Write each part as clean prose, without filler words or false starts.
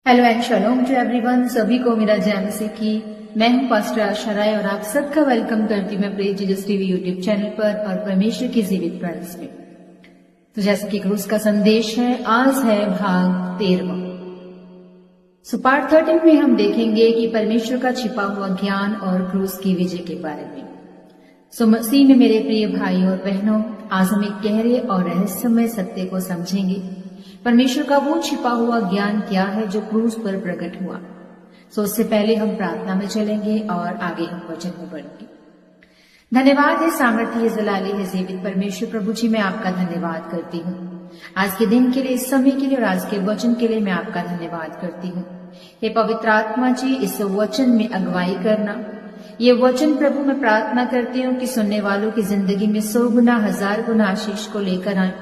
Hello and shalom to everyone. सभी को मेरा जय मसीह की। मैं हूं पास्टर आशा राय और आप सबका वेलकम करती हूं मैं praise Jesus TV YouTube channel पर और परमेश्वर की जीवित प्रार्थना में। तो जैसे कि क्रूस का संदेश है, आज है भाग 13। सो पार्ट 13 में हम देखेंगे कि परमेश्वर का छिपा हुआ ज्ञान और क्रूस की विजय के बारे में। सो मसीह में मेरे प्रिय भाई और बहनों, आज हम एक गहरे और रहस्यमय सत्य को समझेंगे। परमेश्वर का वो छिपा हुआ ज्ञान क्या है जो क्रूस पर प्रकट हुआ। सो उससे पहले हम प्रार्थना में चलेंगे और आगे हम वचन में बढ़ेंगे। धन्यवाद है सामर्थ्य जलाली है जीवित परमेश्वर प्रभु जी, मैं आपका धन्यवाद करती हूँ आज के दिन के लिए, इस समय के लिए और आज के वचन के लिए मैं आपका धन्यवाद करती हूँ। हे पवित्र आत्मा जी, इस वचन में अगुवाई करना। ये वचन प्रभु मैं प्रार्थना करती हूँ कि सुनने वालों की जिंदगी में 100 गुना 1000 गुना आशीष को लेकर आए।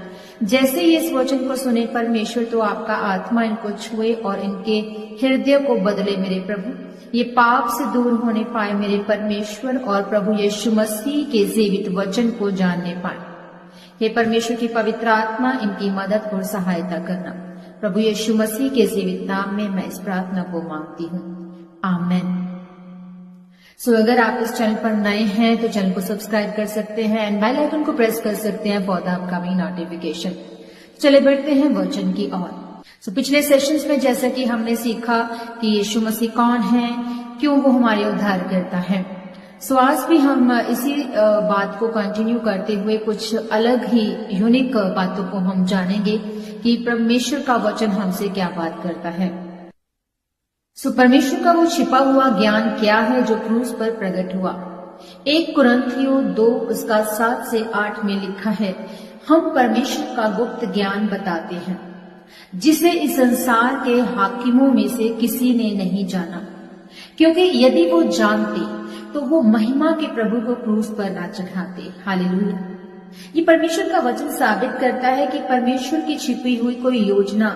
जैसे ही इस वचन को सुने परमेश्वर, तो आपका आत्मा इनको छुए और इनके हृदय को बदले मेरे प्रभु। ये पाप से दूर होने पाए मेरे परमेश्वर और प्रभु यीशु मसीह के जीवित वचन को जानने पाए। हे परमेश्वर की पवित्र आत्मा, इनकी मदद और सहायता करना। प्रभु यीशु मसीह के जीवित नाम में मैं इस प्रार्थना को मांगती हूँ, आमीन। सो अगर आप इस चैनल पर नए हैं तो चैनल को सब्सक्राइब कर सकते हैं एंड बेल आइकन को प्रेस कर सकते हैं फॉर द अपकमिंग नोटिफिकेशन। चले बढ़ते हैं वचन की ओर। सो पिछले सेशंस में जैसा कि हमने सीखा कि यीशु मसीह कौन है, क्यों वो हमारे उद्धार करता है। सो आज भी हम इसी बात को कंटिन्यू करते हुए कुछ अलग ही यूनिक बातों को हम जानेंगे कि परमेश्वर का वचन हमसे क्या बात करता है। सो परमेश्वर का वो छिपा हुआ ज्ञान क्या है जो क्रूस पर प्रकट हुआ। 1 कुरिन्थियों 2 उसका 7 से 8 में लिखा है, हम परमेश्वर का गुप्त ज्ञान बताते हैं जिसे इस संसार के हाकिमों में से किसी ने नहीं जाना, क्योंकि यदि वो जानते तो वो महिमा के प्रभु को क्रूस पर ना चढ़ाते। हालेलुया। ये परमेश्वर का वचन साबित करता है कि परमेश्वर की छिपी हुई कोई योजना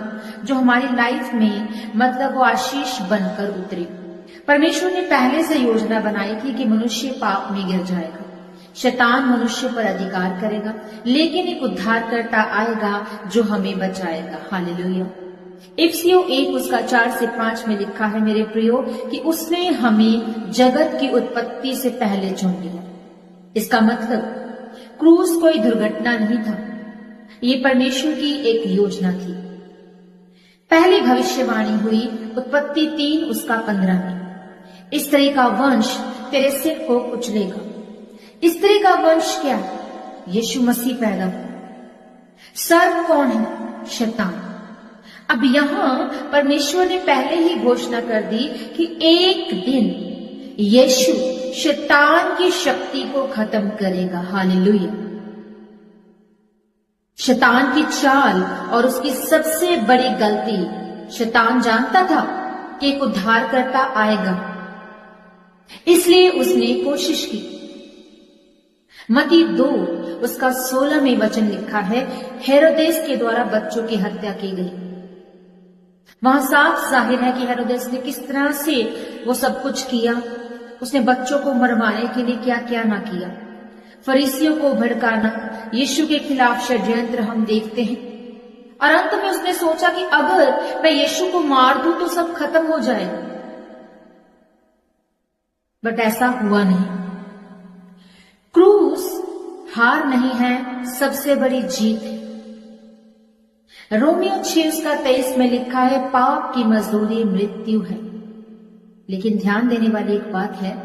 जो हमारी लाइफ में मतलब वो आशीष बनकर उतरी। परमेश्वर ने पहले से योजना बनाई थी कि मनुष्य पाप में गिर जाएगा, शैतान मनुष्य पर अधिकार करेगा, लेकिन एक उद्धारकर्ता आएगा जो हमें बचाएगा। हालेलुया। इफिसियों 1 उसका 4 से 5 में लिखा है, मेरे प्रियो, कि उसने हमें जगत की उत्पत्ति से पहले चुन लिया। इसका मतलब क्रूस कोई दुर्घटना नहीं था, ये परमेश्वर की एक योजना थी। पहली भविष्यवाणी हुई उत्पत्ति 3 उसका 15 में, स्त्री का वंश तेरे सिर को कुचलेगा। स्त्री का वंश क्या? यीशु मसीह पैदा हुआ। सर्प कौन है? शैतान। अब यहां परमेश्वर ने पहले ही घोषणा कर दी कि एक दिन यीशु शैतान की शक्ति को खत्म करेगा। हालेलुया। शैतान की चाल और उसकी सबसे बड़ी गलती, शैतान जानता था कि एक उद्धारकर्ता आएगा, इसलिए उसने कोशिश की। मत्ती 2 उसका 16 में वचन लिखा है, हेरोदेस के द्वारा बच्चों की हत्या की गई। वहां साफ जाहिर है कि हेरोदेस ने किस तरह से वो सब कुछ किया। उसने बच्चों को मरवाने के लिए क्या क्या ना किया। फरीसियों को भड़काना, यीशु के खिलाफ षड्यंत्र हम देखते हैं। और अंत में उसने सोचा कि अगर मैं यीशु को मार दूं तो सब खत्म हो जाएगा, बट ऐसा हुआ नहीं। क्रूस हार नहीं है, सबसे बड़ी जीत है। रोमियो 6 उसका 23 में लिखा है, पाप की मजदूरी मृत्यु है। लेकिन ध्यान देने वाली एक बात है,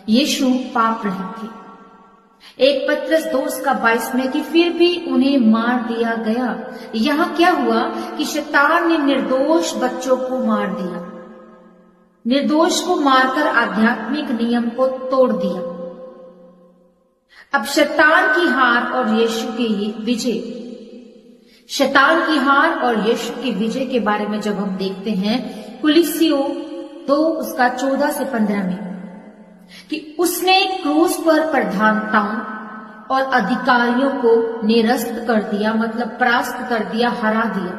यीशु पाप रहित थे। 1 पत्रस 2 उसका 22 में कि फिर भी उन्हें मार दिया गया। यहां क्या हुआ कि शैतान ने निर्दोष बच्चों को मार दिया, निर्दोष को मारकर आध्यात्मिक नियम को तोड़ दिया। अब शैतान की हार और यीशु की विजय, शैतान की हार और यीशु की विजय के बारे में जब हम देखते हैं, कुलिस्सियों 2 उसका 14 से 15 में, कि उसने क्रूस पर प्रधानताओं और अधिकारियों को निरस्त कर दिया, मतलब परास्त कर दिया, हरा दिया।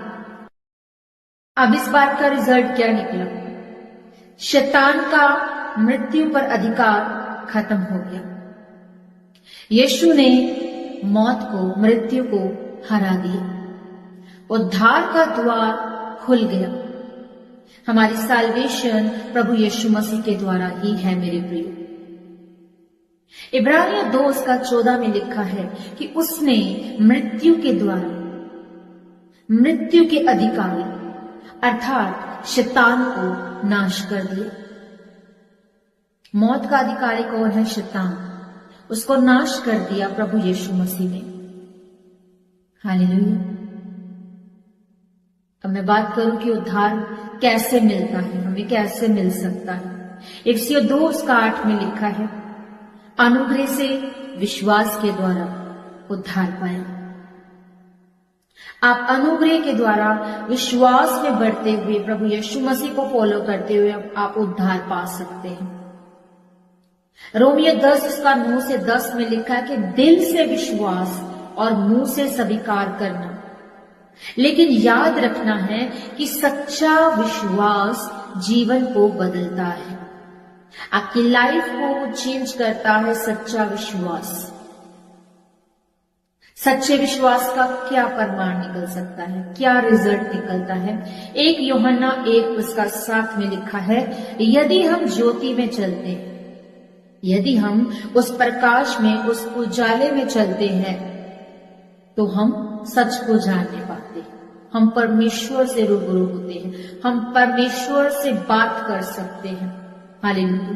अब इस बात का रिजल्ट क्या निकला? शैतान का मृत्यु पर अधिकार खत्म हो गया। यीशु ने मौत को, मृत्यु को हरा दिया। उद्धार का द्वार खुल गया। हमारी साल्वेशन प्रभु यीशु मसीह के द्वारा ही है मेरे प्रिय। इब्रानियों 2:14 में लिखा है कि उसने मृत्यु के द्वारा, मृत्यु के अधिकारी अर्थात शैतान को नाश कर दिया। मौत का अधिकारी कौन है? शैतान। उसको नाश कर दिया प्रभु यीशु मसीह ने। हालेलुया। अब मैं बात करूं कि उद्धार कैसे मिलता है, हमें कैसे मिल सकता है। इफिसियों 2:8 में लिखा है, अनुग्रह से विश्वास के द्वारा उद्धार पाए। आप अनुग्रह के द्वारा विश्वास में बढ़ते हुए प्रभु यीशु मसीह को फॉलो करते हुए आप उद्धार पा सकते हैं। रोमियो 10:9-10 में लिखा है कि दिल से विश्वास और मुंह से स्वीकार करना, लेकिन याद रखना है कि सच्चा विश्वास जीवन को बदलता है। आपकी लाइफ को चेंज करता है सच्चा विश्वास। सच्चे विश्वास का क्या प्रमाण निकल सकता है, क्या रिजल्ट निकलता है? 1 यूहन्ना 1:7 में लिखा है, यदि हम ज्योति में चलते हैं, यदि हम उस प्रकाश में, उस उजाले में चलते हैं, तो हम सच को जानने पाते हैं। हम परमेश्वर से रूबरू होते हैं, हम परमेश्वर से बात कर सकते हैं। हालेलुया।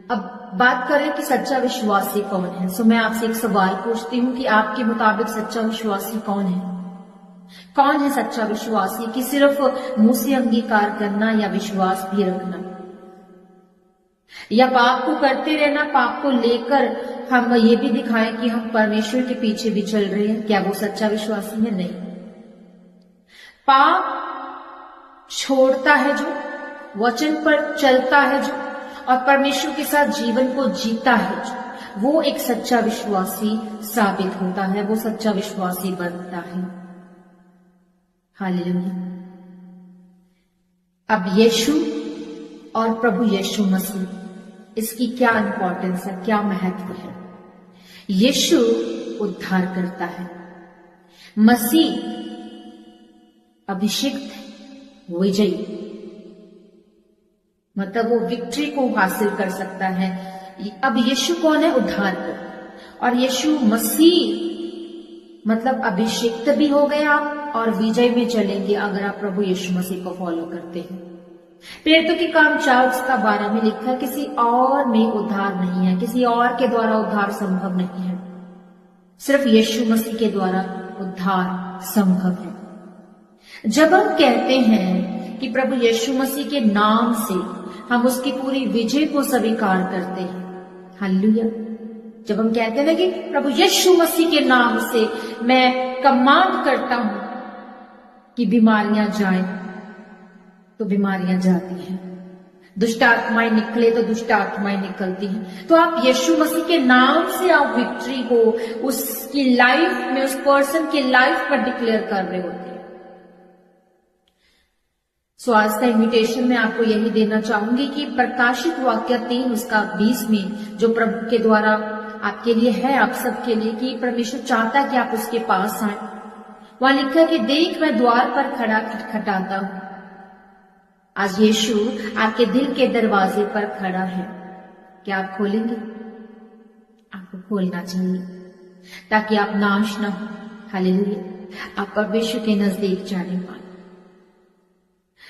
अब बात करें कि सच्चा विश्वासी कौन है। सो मैं आपसे एक सवाल पूछती हूँ कि आपके मुताबिक सच्चा विश्वासी कौन है? कौन है सच्चा विश्वासी? कि सिर्फ मुंह से अंगीकार करना या विश्वास भी रखना, या पाप को करते रहना, पाप को लेकर हम ये भी दिखाएं कि हम परमेश्वर के पीछे भी चल रहे हैं? क्या वो सच्चा विश्वासी है? नहीं। पाप छोड़ता है जो, वचन पर चलता है जो, और परमेश्वर के साथ जीवन को जीता है जो, वो एक सच्चा विश्वासी साबित होता है, वो सच्चा विश्वासी बनता है। हालेलुया। अब यीशु और प्रभु यीशु मसीह, इसकी क्या इंपॉर्टेंस है, क्या महत्व है? यीशु उद्धार करता है, मसीह अभिषिक्त, विजयी, मतलब वो विक्ट्री को हासिल कर सकता है। अब यीशु कौन है? उद्धार कर। और यीशु मसीह मतलब अभिषिक्त भी हो गए आप और विजय में चलेंगे अगर आप प्रभु यीशु मसीह को फॉलो करते हैं। प्रेरितों के काम 4:12 में लिखा है, किसी और में उद्धार नहीं है, किसी और के द्वारा उद्धार संभव नहीं है, सिर्फ यीशु मसीह के द्वारा उद्धार संभव है। जब हम कहते हैं कि प्रभु यीशु मसीह के नाम से हम उसकी पूरी विजय को स्वीकार करते हैं, हालेलुया। जब हम कहते हैं कि प्रभु यीशु मसीह के नाम से मैं कमांड करता हूं कि बीमारियां जाएं, तो बीमारियां जाती हैं, दुष्ट आत्माएं निकले तो दुष्ट आत्माएं निकलती हैं। तो आप यीशु मसीह के नाम से आप विक्ट्री को उसकी लाइफ में, उस पर्सन की लाइफ पर डिक्लेयर कर रहे होते हैं। सो आज का इन्विटेशन मैं आपको यही देना चाहूंगी कि प्रकाशित वाक्य 3:20 में जो प्रभु के द्वारा आपके लिए है, आप सबके लिए, कि परमेश्वर चाहता है कि आप उसके पास आए। वहां लिखा है कि देख मैं द्वार पर खड़ा खटखटाता हूं। आज यीशु आपके दिल के दरवाजे पर खड़ा है। क्या आप खोलेंगे? आपको खोलना चाहिए ताकि आप नाश ना हो। हालेलुया। आप परमेश्वर के नजदीक जाने पाए।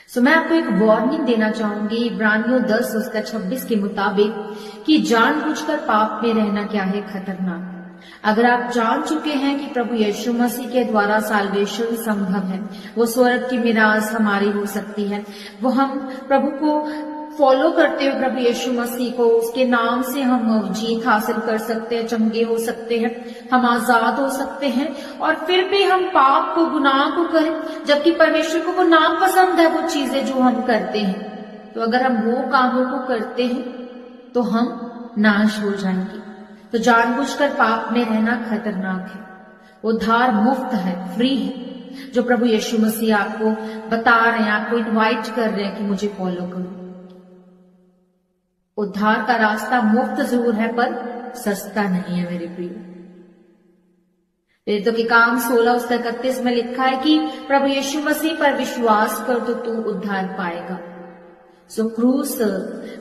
सो मैं आपको एक वार्निंग देना चाहूंगी इब्रानियों 10:26 के मुताबिक कि जानबूझकर पाप में रहना क्या है? खतरनाक। अगर आप जान चुके हैं कि प्रभु यीशु मसीह के द्वारा साल्वेशन संभव है, वो स्वर्ग की मिरास हमारी हो सकती है, वो हम प्रभु को फॉलो करते हुए प्रभु यीशु मसीह को, उसके नाम से हम जीत हासिल कर सकते हैं, चंगे हो सकते हैं, हम आजाद हो सकते हैं, और फिर भी हम पाप को, गुनाह को करें, जबकि परमेश्वर को वो नापसंद है वो चीजें जो हम करते हैं। तो अगर हम वो कामों को करते हैं तो हम नाश हो जाएंगे। तो जानबूझकर पाप में रहना खतरनाक है। उद्धार मुफ्त है, फ्री है, जो प्रभु यीशु मसीह आपको बता रहे हैं, आपको इनवाइट कर रहे हैं कि मुझे फॉलो करो। उद्धार का रास्ता मुफ्त जरूर है पर सस्ता नहीं है मेरे प्रिय। प्रेरितों के काम 16:31 में लिखा है कि प्रभु यीशु मसीह पर विश्वास कर तो तू उद्धार पाएगा। सो क्रूस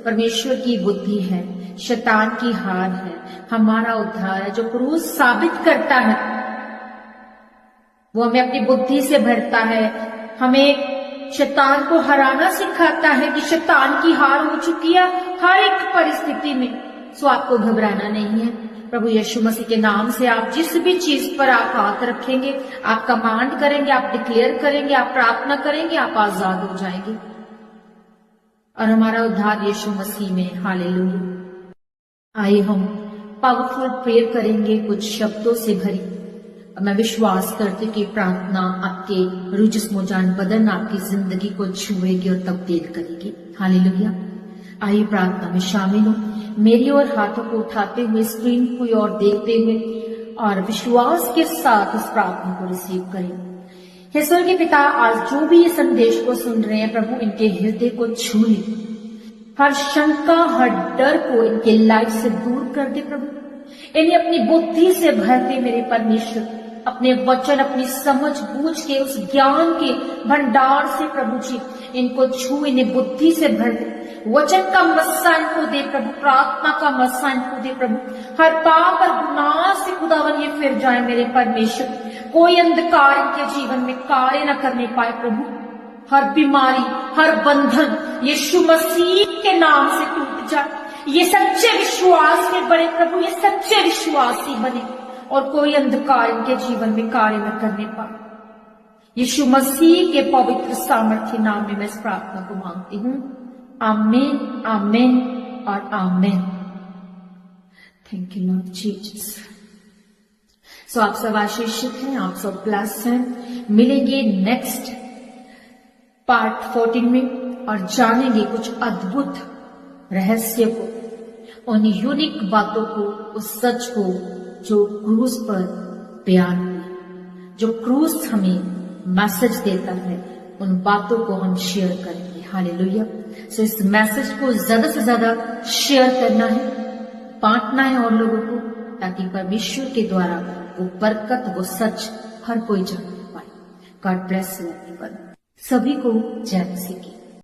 परमेश्वर की बुद्धि है, शैतान की हार है, हमारा उद्धार है। जो क्रूस साबित करता है, वो हमें अपनी बुद्धि से भरता है, हमें शैतान को हराना सिखाता है कि शैतान की हार हो चुकी है हर एक परिस्थिति में। सो आपको घबराना नहीं है। प्रभु यीशु मसीह के नाम से आप जिस भी चीज पर आप हाथ रखेंगे, आप कमांड करेंगे, आप डिक्लेयर करेंगे, आप प्रार्थना करेंगे, आप आजाद हो जाएंगे। और हमारा उद्धार यीशु मसीह में। हालेलुया। आइए हम पावरफुल प्रेयर करेंगे कुछ शब्दों से भरी। मैं विश्वास करती कि प्रार्थना आपके रूह जिस्म जान बदन आपकी जिंदगी को छुएगी और तब्दील करेगी। हालेलुया। आइए प्रार्थना में शामिल हो। मेरी ओर हाथों को उठाते हुए, स्क्रीन की ओर देखते हुए और विश्वास के साथ इस प्रार्थना को रिसीव करें। हे स्वर्गीय पिता, आज जो भी ये संदेश को सुन रहे हैं प्रभु, इनके हृदय को छू ले, हर शंका हर डर को इनके लाइफ से दूर कर दे प्रभु। इन्हें अपनी बुद्धि से भर दे मेरे परमेश्वर, अपने वचन अपनी समझ बूझ के उस ज्ञान के भंडार से प्रभु जी इनको छू, इन्हें बुद्धि से भर दे। वचन का मस्सा इनको दे प्रभु, प्रार्थना का मस्सा इनको दे प्रभु। हर पाप और गुनाह से खुदावन ये फिर जाए मेरे परमेश्वर। कोई अंधकार इनके जीवन में कार्य न करने पाए प्रभु। हर बीमारी हर बंधन यीशु मसीह के नाम से टूट जाए। ये सच्चे विश्वास में बने प्रभु, ये सच्चे विश्वासी बने और कोई अंधकार इनके जीवन में कार्य न करने पाए। यीशु मसीह के पवित्र सामर्थ्य नाम में मैं इस प्रार्थना को मांगती हूँ। आमीन, आमीन और आमीन। Thank you Lord Jesus. So आप सब आशीषित हैं, आप सब ब्लेस्ड हैं। मिलेंगे नेक्स्ट पार्ट 14 में और जानेंगे कुछ अद्भुत रहस्य को, उन यूनिक बातों को, उस सच को जो क्रूस पर बयान हुई, जो क्रूस हमें मैसेज देता है। उन बातों को हम शेयर करेंगे। हालेलुया। सो इस मैसेज को ज्यादा से ज्यादा शेयर करना है, बांटना है और लोगों को, ताकि परमेश्वर के द्वारा वो बरकत वो सच हर कोई जान पाए। God bless you everyone. सभी को जय मसीह की।